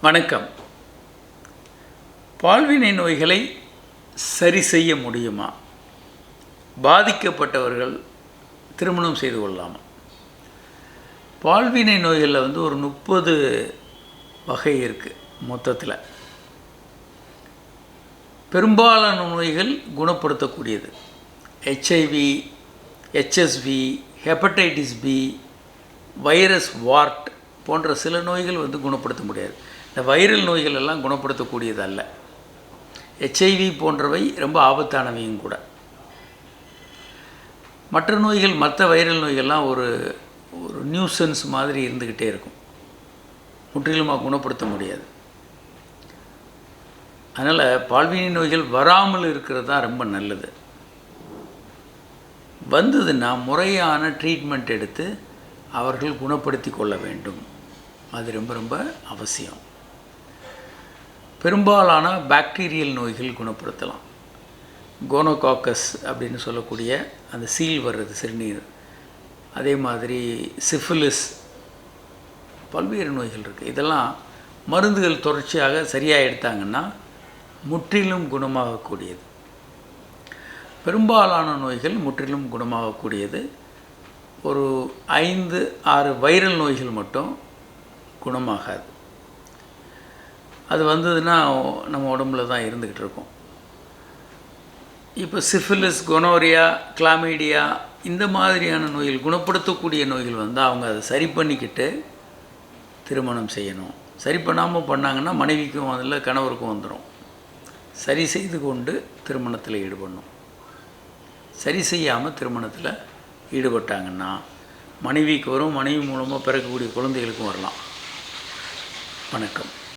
வணக்கம். பால்வினை நோய்களை சரி செய்ய முடியுமா? பாதிக்கப்பட்டவர்கள் திருமணம் செய்து கொள்ளலாமா? பால்வினை நோய்களில் ஒரு 30 வகை இருக்குது மொத்தத்தில். பெரும்பாலான நோய்கள் குணப்படுத்தக்கூடியது. HIV, HSV, hepatitis B, virus wart போன்ற சில நோய்கள் குணப்படுத்த முடியாது. இந்த வைரல் நோய்கள் எல்லாம் குணப்படுத்தக்கூடியது அல்ல. HIV போன்றவை ரொம்ப ஆபத்தானவையும் கூட. மற்ற நோய்கள், மற்ற வைரல் நோய்கள்லாம் ஒரு நியூசன்ஸ் மாதிரி இருந்துக்கிட்டே இருக்கும். முற்றிலுமாக குணப்படுத்த முடியாது. அதனால் பால்வினை நோய்கள் வராமல் இருக்கிறது தான் ரொம்ப நல்லது. வந்ததுன்னா முறையான ட்ரீட்மெண்ட் எடுத்து அவர்கள் குணப்படுத்தி கொள்ள வேண்டும். அது ரொம்ப ரொம்ப அவசியம். பெரும்பாலான பாக்டீரியல் நோய்கள் குணப்படுத்தலாம். கோனோகாக்கஸ் அப்படின்னு சொல்லக்கூடிய அந்த சீல் வர்றது சிறுநீர், அதே மாதிரி சிஃபிலிஸ், பல்வேறு நோய்கள் இருக்குது. இதெல்லாம் மருந்துகள் தொடர்ச்சியாக சரியாக எடுத்தாங்கன்னா முற்றிலும் குணமாகக்கூடியது. பெரும்பாலான நோய்கள் முற்றிலும் குணமாகக்கூடியது. ஒரு 5-6 வைரல் நோய்கள் மட்டும் குணமாகாது. அது வந்ததுன்னா நம்ம உடம்புல தான் இருந்துக்கிட்டு இருக்கும். இப்போ சிஃபிலிஸ், கொனோரியா, கிளாமீடியா இந்த மாதிரியான நோய்கள், குணப்படுத்தக்கூடிய நோய்கள் வந்தால் அவங்க அதை சரி பண்ணிக்கிட்டு திருமணம் செய்யணும். சரி பண்ணாமல் பண்ணாங்கன்னா மனைவிக்கும் அதில் கணவருக்கும் வந்துடும். சரி செய்து கொண்டு திருமணத்தில் ஈடுபடணும். சரி செய்யாமல் திருமணத்தில் ஈடுபட்டாங்கன்னா மனைவிக்கு வரும், மனைவி மூலமாக பிறக்கக்கூடிய குழந்தைகளுக்கும் வரலாம். வணக்கம்.